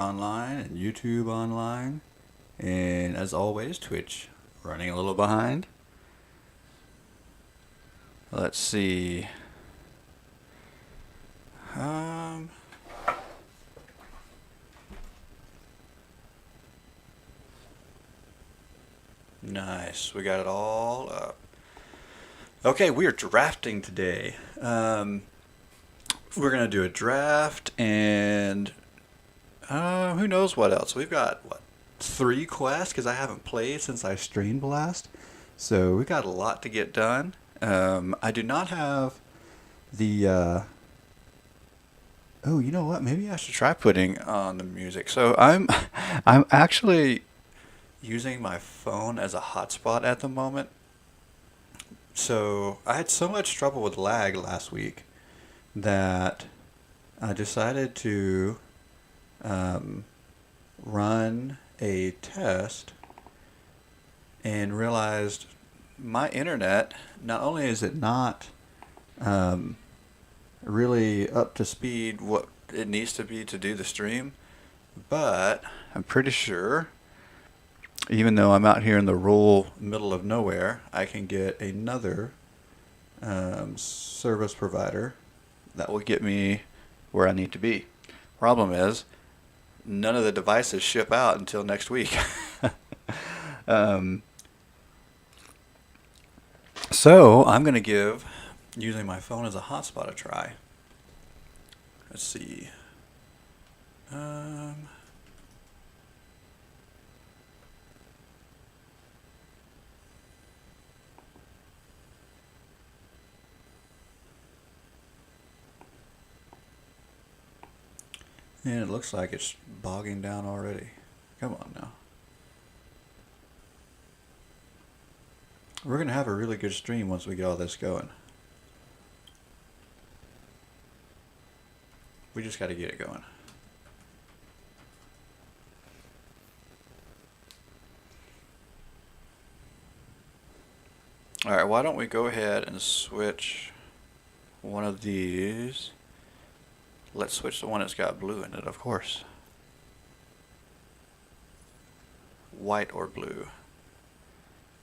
online and YouTube online, and as always, Twitch running a little behind. Let's see. Um, nice. We got it all up. Okay, we are drafting today. We're gonna do a draft and who knows what else. We've got what 3 quests because I haven't played since I streamed last, so we got a lot to get done. I do not have the. Oh, you know what? Maybe I should try putting on the music. So I'm actually using my phone as a hotspot at the moment. So I had so much trouble with lag last week that I decided to um, run a test and realized my internet, not only is it not um, really up to speed what it needs to be to do the stream, but I'm pretty sure, even though I'm out here in the rural middle of nowhere, I can get another service provider that will get me where I need to be. Problem is, none of the devices ship out until next week. um, so I'm going to give using my phone as a hotspot a try. Let's see. Um, and it looks like it's bogging down already. Come on now. We're going to have a really good stream once we get all this going. We just got to get it going. Alright, why don't we go ahead and switch one of these. Let's switch the one that's got blue in it, of course. White or blue.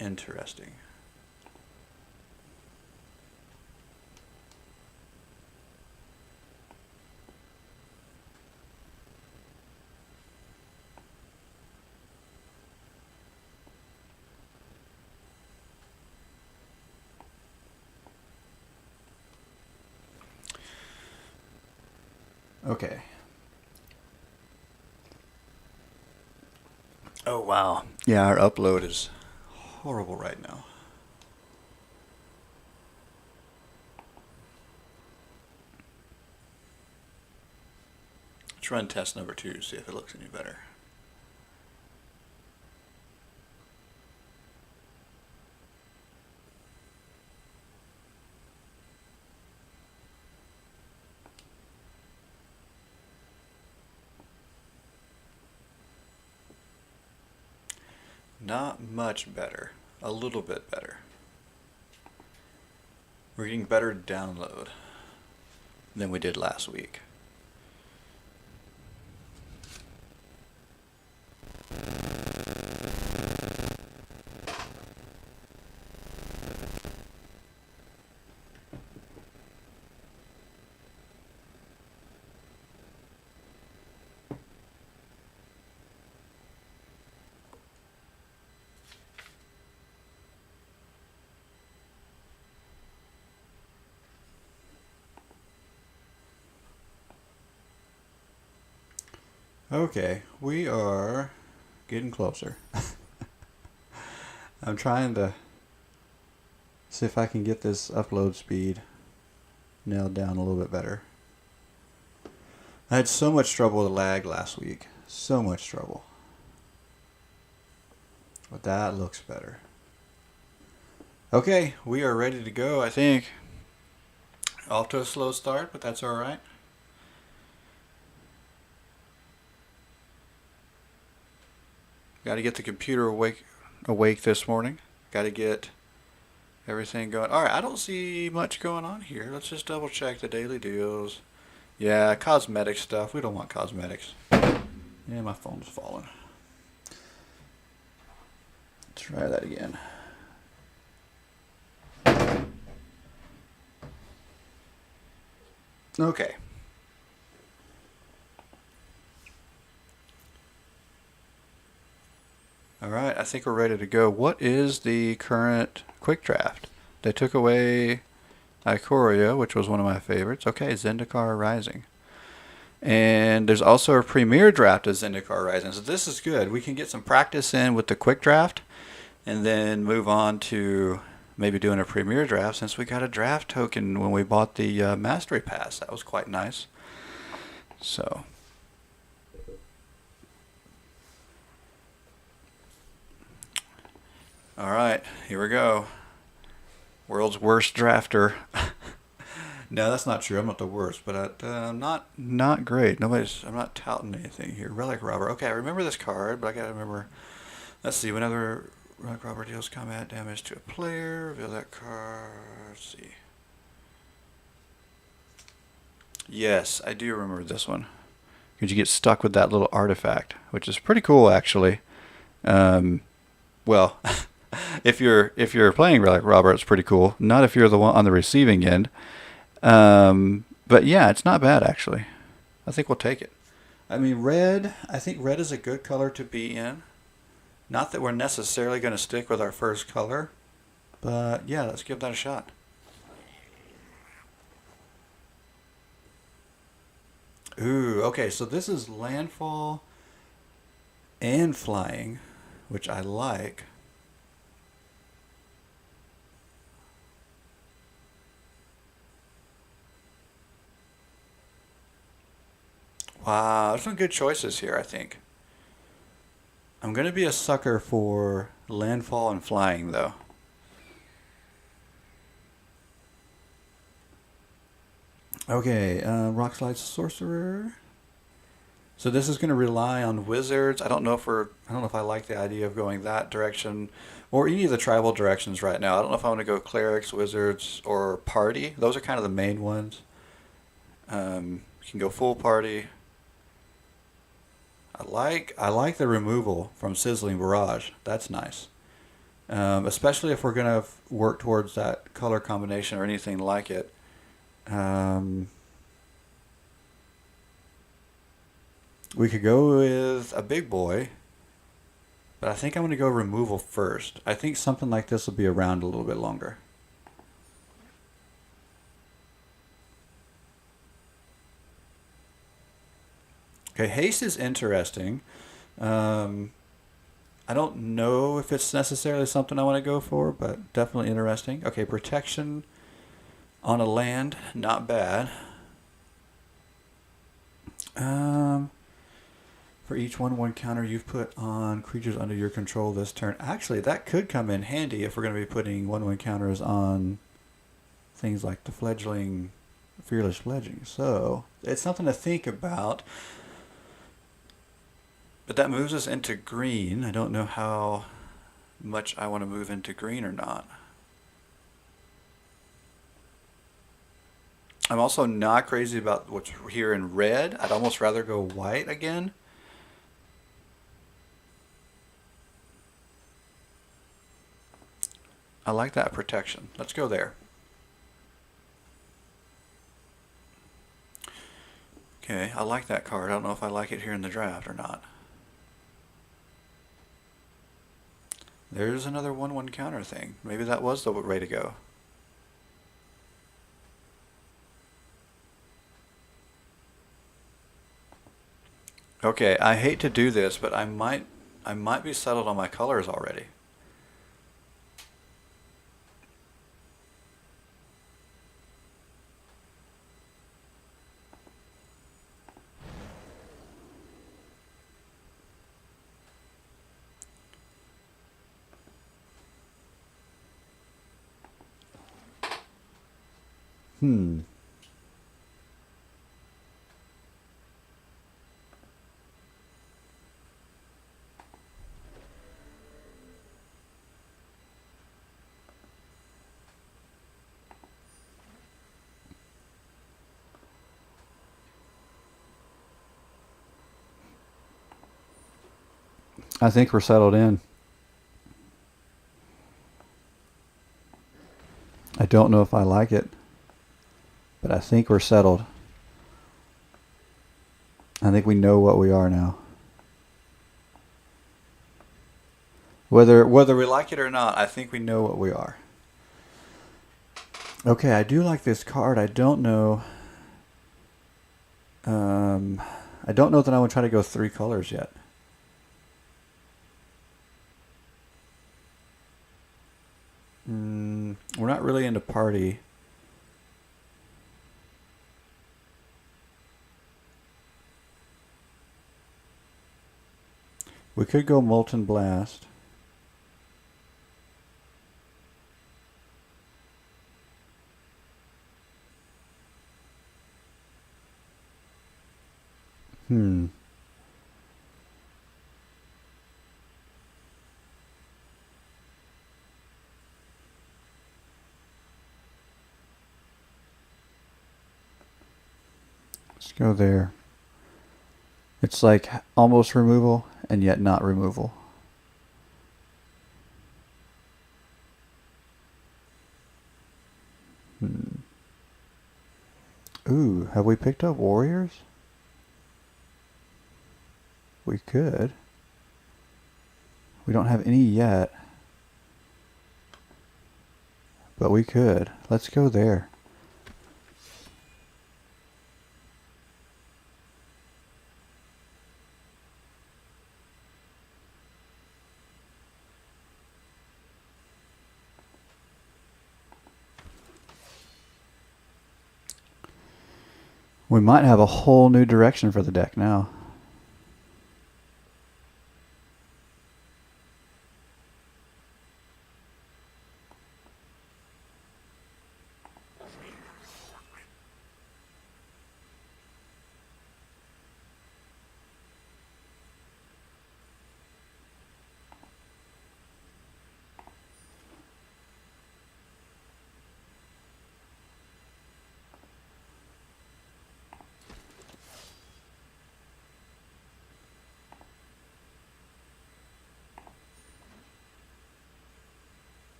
Interesting. Okay. Oh wow. Yeah, our upload is horrible right now. Let's run test number 2, see if it looks any better. Not much better. A little bit better. We're getting better download than we did last week. Okay, we are getting closer. I'm trying to see if I can get this upload speed nailed down a little bit better. I had so much trouble with lag last week. So much trouble. But that looks better. Okay, we are ready to go, I think. Off to a slow start, but that's alright. Got to get the computer awake this morning. Got to get everything going. All right, I don't see much going on here. Let's just double check the daily deals. Yeah, cosmetic stuff. We don't want cosmetics. Yeah, my phone's falling. Try that again. Okay. All right, I think we're ready to go. What is the current quick draft? They took away Ikoria, which was one of my favorites. Okay, Zendikar Rising. And there's also a premier draft of Zendikar Rising. So this is good. We can get some practice in with the quick draft and then move on to maybe doing a premier draft since we got a draft token when we bought the Mastery Pass. That was quite nice. So... all right, here we go. World's worst drafter. No, that's not true. I'm not the worst, but not great. I'm not touting anything here. Relic Robber. Okay, I remember this card, but I gotta remember. Let's see. Whenever Relic Robber deals combat damage to a player, reveal that card. Let's see. Yes, I do remember this one. Because you get stuck with that little artifact, which is pretty cool, actually. Well. If you're playing Relic Robber, it's pretty cool. Not if you're the one on the receiving end. But yeah, it's not bad actually. I think we'll take it. I mean, red. I think red is a good color to be in. Not that we're necessarily going to stick with our first color, but yeah, let's give that a shot. Ooh, okay. So this is landfall and flying, which I like. Wow, there's some good choices here, I think. I'm going to be a sucker for landfall and flying, though. Okay, Rock Slide Sorcerer. So this is going to rely on wizards. I don't know if I like the idea of going that direction or any of the tribal directions right now. I don't know if I want to go clerics, wizards, or party. Those are kind of the main ones. You can go full party. I like the removal from Sizzling Barrage. That's nice. Especially if we're going to work towards that color combination or anything like it. We could go with a big boy, but I think I'm going to go removal first. I think something like this will be around a little bit longer. Okay, haste is interesting. I don't know if it's necessarily something I want to go for, but definitely interesting. Okay, protection on a land, not bad. For each 1/1 counter you've put on creatures under your control this turn. Actually, that could come in handy if we're going to be putting 1/1 counters on things like the fledgling Fearless Fledging. So, it's something to think about. But that moves us into green. I don't know how much I want to move into green or not. I'm also not crazy about what's here in red. I'd almost rather go white again. I like that protection. Let's go there. Okay, I like that card. I don't know if I like it here in the draft or not. There's another 1/1 counter thing. Maybe that was the way to go. Okay, I hate to do this, but I might be settled on my colors already. Hmm. I think we're settled in. I don't know if I like it, but I think we're settled. I think we know what we are now. Whether we like it or not, I think we know what we are. Okay, I do like this card. I don't know. I don't know that I would try to go 3 colors yet. We're not really into party. We could go Molten Blast. Let's go there. It's like almost removal and yet not removal. Ooh, have we picked up warriors? We could. We don't have any yet. But we could. Let's go there. We might have a whole new direction for the deck now.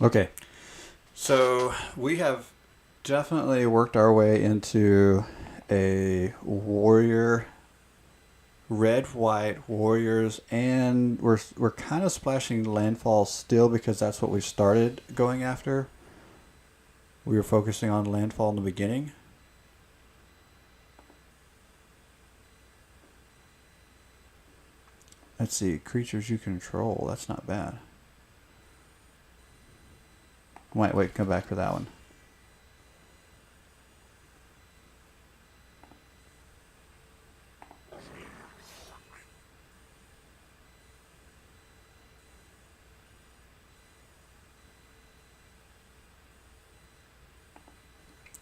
Okay, so we have definitely worked our way into a warrior, red-white warriors, and we're kind of splashing landfall still because that's what we started going after. We were focusing on landfall in the beginning. Let's see, creatures you control. That's not bad. Wait, come back for that one.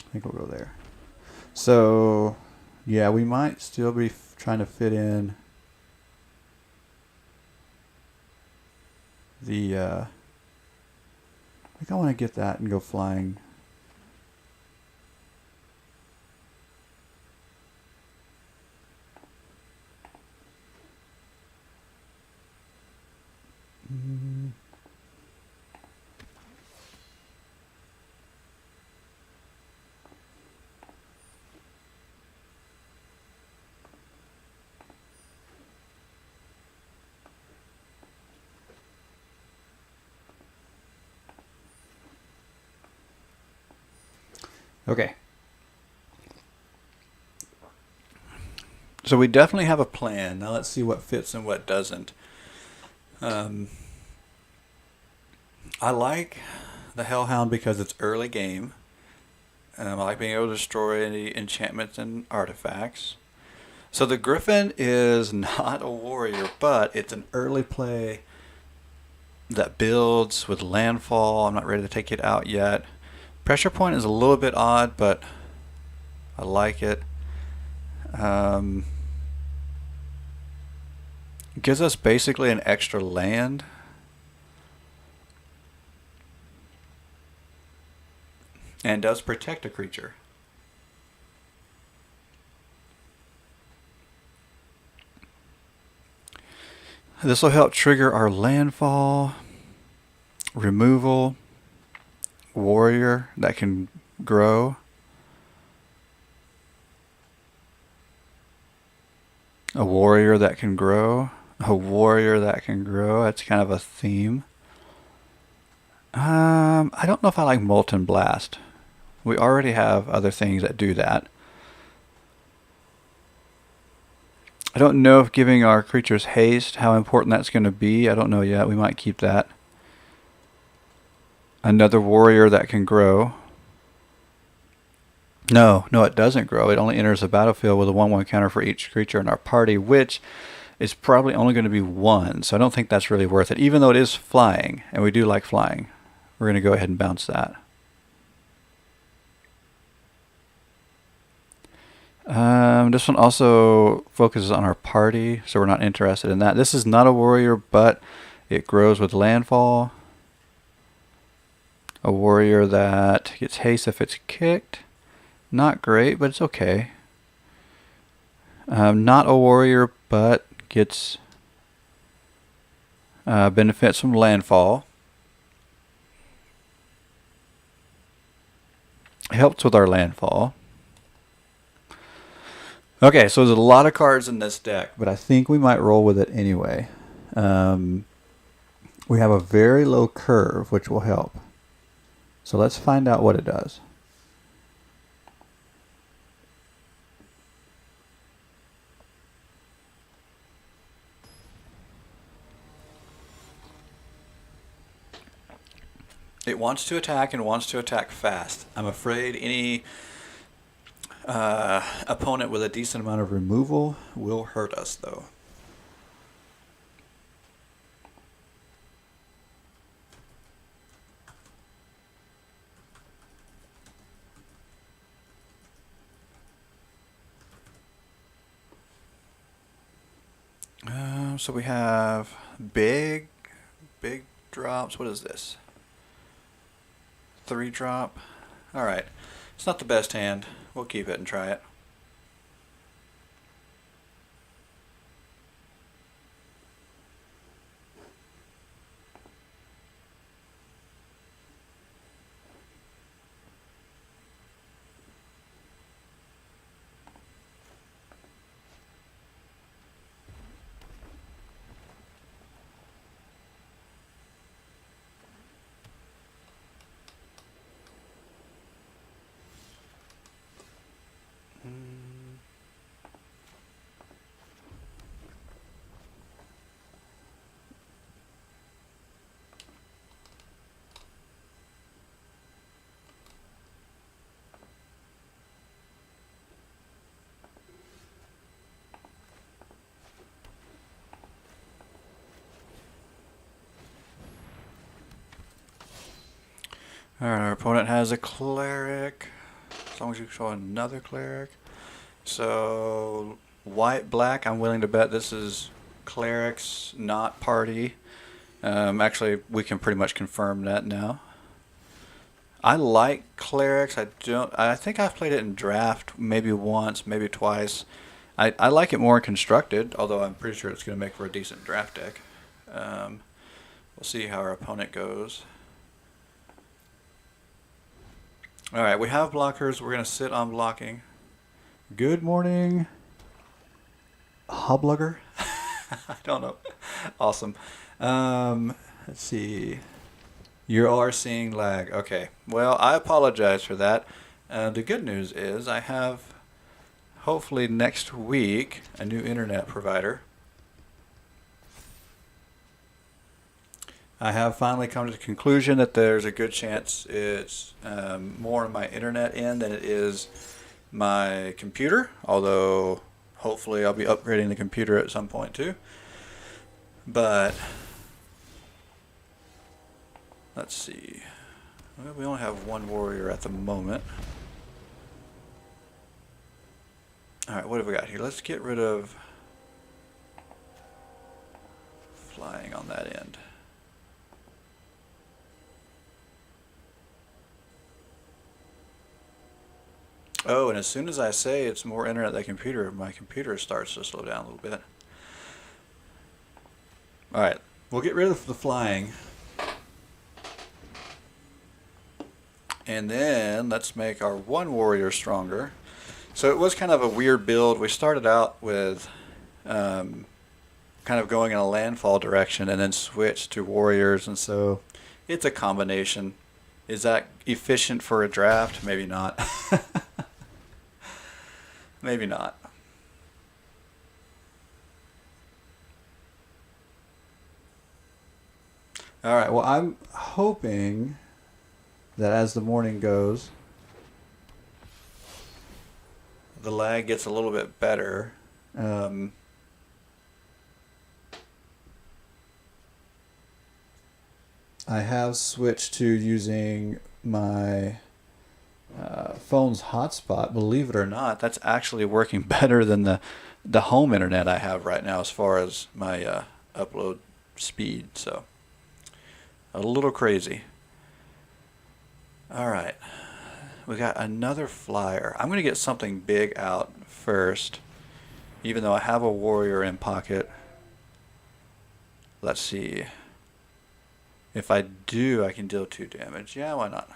I think we'll go there. So, yeah, we might still be trying to fit in the, I think I want to get that and go flying. Okay. So we definitely have a plan. Now let's see what fits and what doesn't. I like the Hellhound because it's early game. I like being able to destroy any enchantments and artifacts. So the Griffin is not a warrior, but it's an early play that builds with landfall. I'm not ready to take it out yet. Pressure point is a little bit odd, but I like it. Gives us basically an extra land. And does protect a creature. This will help trigger our landfall, removal, warrior that can grow, a warrior that can grow, a warrior that can grow. That's kind of a theme. I don't know if I like Molten Blast. We already have other things that do that. I don't know if giving our creatures haste, how important that's going to be. I don't know yet. We might keep that. Another warrior that can grow. No, it doesn't grow. It only enters the battlefield with a 1/1 counter for each creature in our party, which is probably only going to be one. So I don't think that's really worth it, even though it is flying, and we do like flying. We're going to go ahead and bounce that. This one also focuses on our party, so we're not interested in that. This is not a warrior, but it grows with landfall. A warrior that gets haste if it's kicked. Not great, but it's okay. Not a warrior, but gets benefits from landfall. Helps with our landfall. Okay, so there's a lot of cards in this deck, but I think we might roll with it anyway. We have a very low curve, which will help. So let's find out what it does. It wants to attack and wants to attack fast. I'm afraid any opponent with a decent amount of removal will hurt us, though. So we have big drops. What is this? 3-drop. Alright. It's not the best hand. We'll keep it and try it. Alright, our opponent has a cleric. As long as you show another cleric. So, white-black, I'm willing to bet this is clerics, not party. Actually, we can pretty much confirm that now. I like clerics. I think I've played it in draft maybe once, maybe twice. I like it more constructed, although I'm pretty sure it's going to make for a decent draft deck. We'll see how our opponent goes. Alright, we have blockers. We're going to sit on blocking. Good morning, Hoblugger. I don't know. Awesome. Let's see. You are seeing lag. Okay. Well, I apologize for that. The good news is I have, hopefully next week, a new internet provider. I have finally come to the conclusion that there's a good chance it's more on my internet end than it is my computer, although hopefully I'll be upgrading the computer at some point too. But let's see. Well, we only have one warrior at the moment. Alright, what have we got here? Let's get rid of flying on that end. Oh, and as soon as I say it's more internet than computer, my computer starts to slow down a little bit. Alright, we'll get rid of the flying. And then let's make our one warrior stronger. So it was kind of a weird build. We started out with kind of going in a landfall direction and then switched to warriors, and so it's a combination. Is that efficient for a draft? Maybe not. Maybe not. Alright, well, I'm hoping that as the morning goes, the lag gets a little bit better. I have switched to using my phone's hotspot. Believe it or not, that's actually working better than the home internet I have right now as far as my upload speed. So a little crazy. All right, we got another flyer. I'm gonna get something big out first, even though I have a warrior in pocket. Let's see. If I do, I can deal 2 damage. Yeah, why not?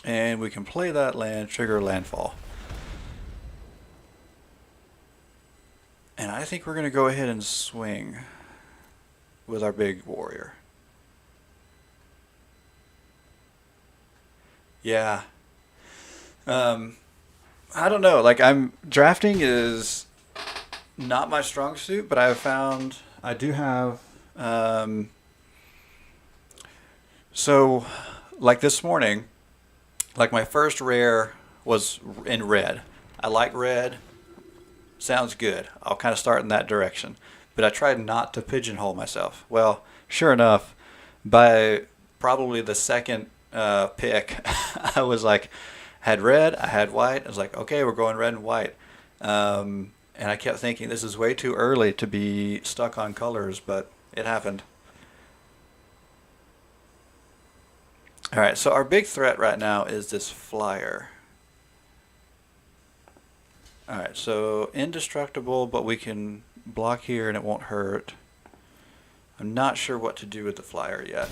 And we can play that land, trigger landfall. And I think we're going to go ahead and swing with our big warrior. Yeah. I don't know. Like, drafting is not my strong suit, but I've found I do have so like this morning, like my first rare was in red. I like red. Sounds good. I'll kind of start in that direction. But I tried not to pigeonhole myself. Well, sure enough, by probably the second pick, I was like, had red, I had white. I was like, okay, we're going red and white. And I kept thinking this is way too early to be stuck on colors, but it happened. All right, so our big threat right now is this flyer. All right, so indestructible, but we can block here and it won't hurt. I'm not sure what to do with the flyer yet.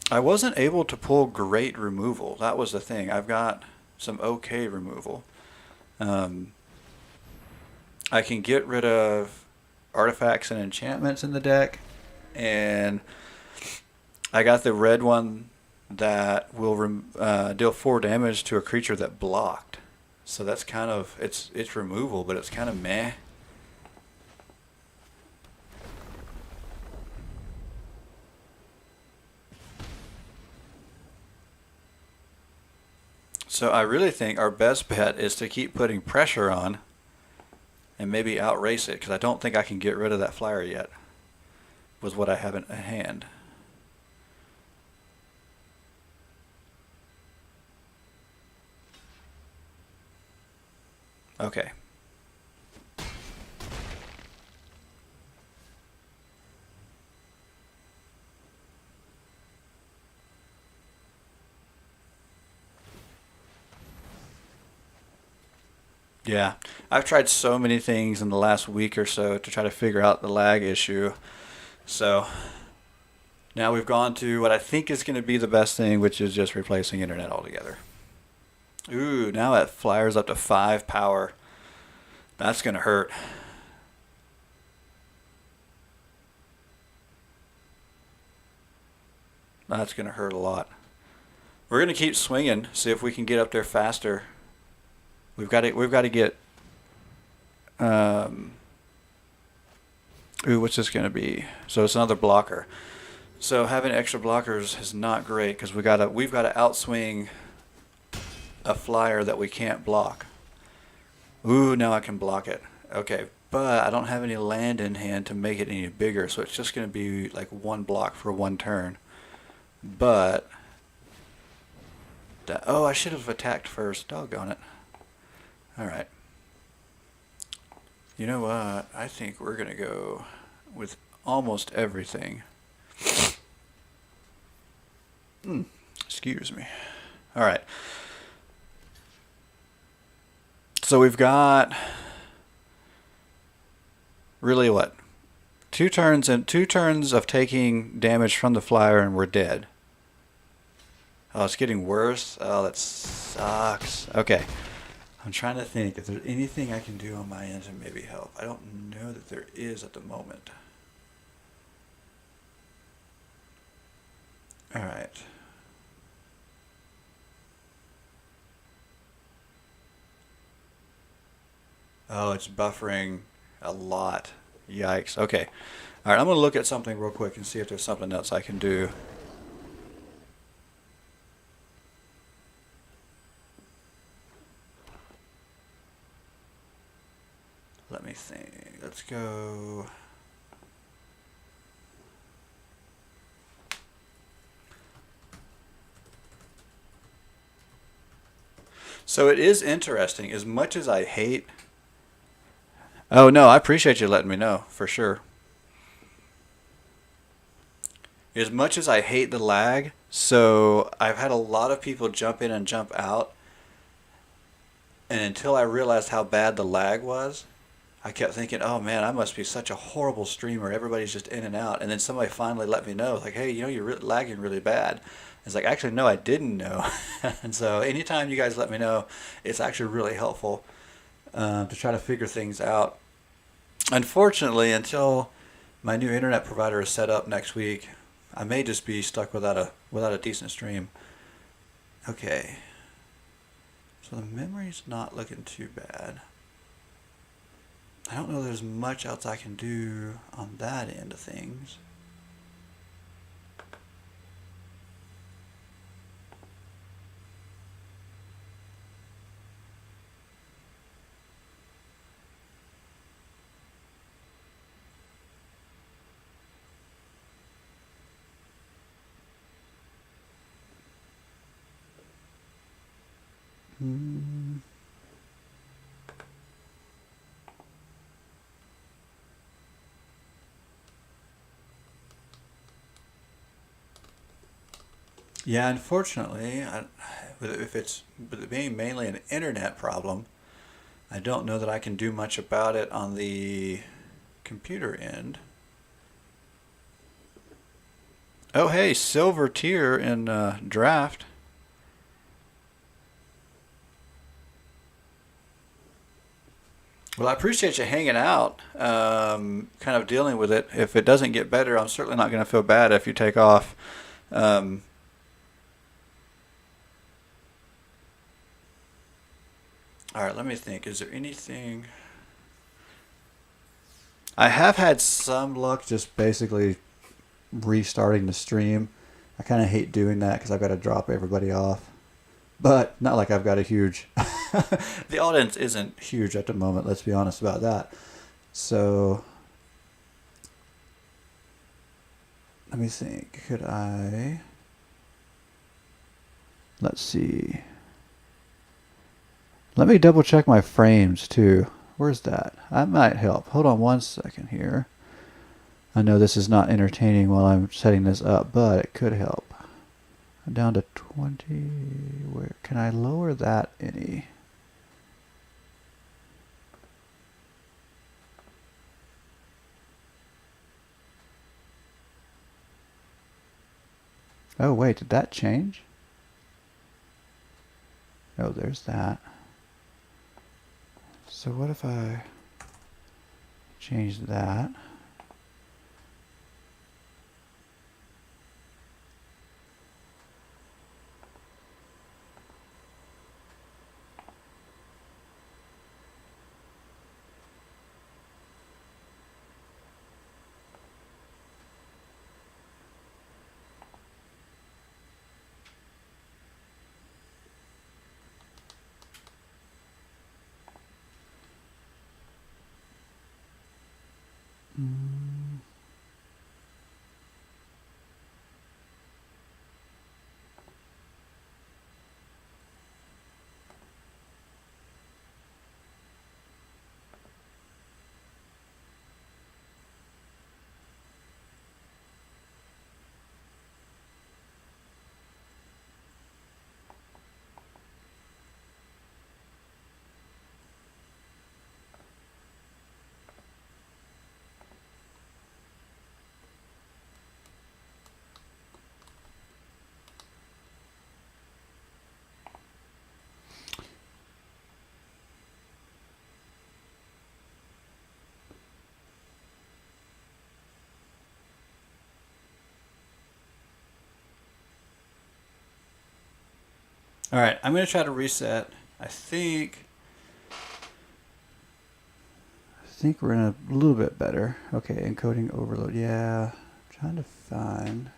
I wasn't able to pull great removal. That was the thing. I've got some okay removal. I can get rid of artifacts and enchantments in the deck, and I got the red one that will deal 4 damage to a creature that blocked. So that's kind of, it's removal, but it's kind of meh. So I really think our best bet is to keep putting pressure on and maybe outrace it, because I don't think I can get rid of that flyer yet with what I have in hand. Okay. Yeah, I've tried so many things in the last week or so to try to figure out the lag issue. So now we've gone to what I think is going to be the best thing, which is just replacing internet altogether. Ooh, now that flyer's up to 5 power. That's going to hurt. That's going to hurt a lot. We're going to keep swinging, see if we can get up there faster. We've got to get ooh, what's this going to be? So it's another blocker. So having extra blockers is not great because we've got to outswing a flyer that we can't block. Ooh, now I can block it. Okay, but I don't have any land in hand to make it any bigger, so it's just going to be like one block for one turn. But oh, I should have attacked first. Doggone it. All right. You know what? I think we're going to go with almost everything. Excuse me. All right. So we've got really what? 2 turns of taking damage from the flyer and we're dead. Oh, it's getting worse. Oh, that sucks. Okay. I'm trying to think if there's anything I can do on my end to maybe help. I don't know that there is at the moment. All right. Oh, it's buffering a lot. Yikes. Okay. All right, I'm going to look at something real quick and see if there's something else I can do. Let me think. Let's go. So it is interesting. As much as I hate... Oh, no, I appreciate you letting me know, for sure. As much as I hate the lag, so I've had a lot of people jump in and jump out. And until I realized how bad the lag was, I kept thinking, oh man, I must be such a horrible streamer. Everybody's just in and out. And then somebody finally let me know, like, hey, you're lagging really bad. It's like, actually, no, I didn't know. And so anytime you guys let me know, it's actually really helpful to try to figure things out. Unfortunately, until my new internet provider is set up next week, I may just be stuck without a decent stream. Okay. So the memory's not looking too bad. I don't know there's much else I can do on that end of things. Yeah, unfortunately, if it's being mainly an internet problem, I don't know that I can do much about it on the computer end. Oh, hey, silver tier in draft. Well, I appreciate you hanging out, kind of dealing with it. If it doesn't get better, I'm certainly not going to feel bad if you take off. All right, let me think. Is there anything... I have had some luck just basically restarting the stream. I kind of hate doing that because I've got to drop everybody off. But not like I've got a huge... The audience isn't huge at the moment, let's be honest about that. So... let me think. Could I... let's see... let me double check my frames too. Where's that? That might help. Hold on one second here. I know this is not entertaining while I'm setting this up, but it could help. I'm down to 20. Where can I lower that any? Oh wait, did that change? Oh, there's that. So what if I change that? Mm. All right, I'm going to try to reset. I think we're in a little bit better. Okay, encoding overload. Yeah, I'm trying to find.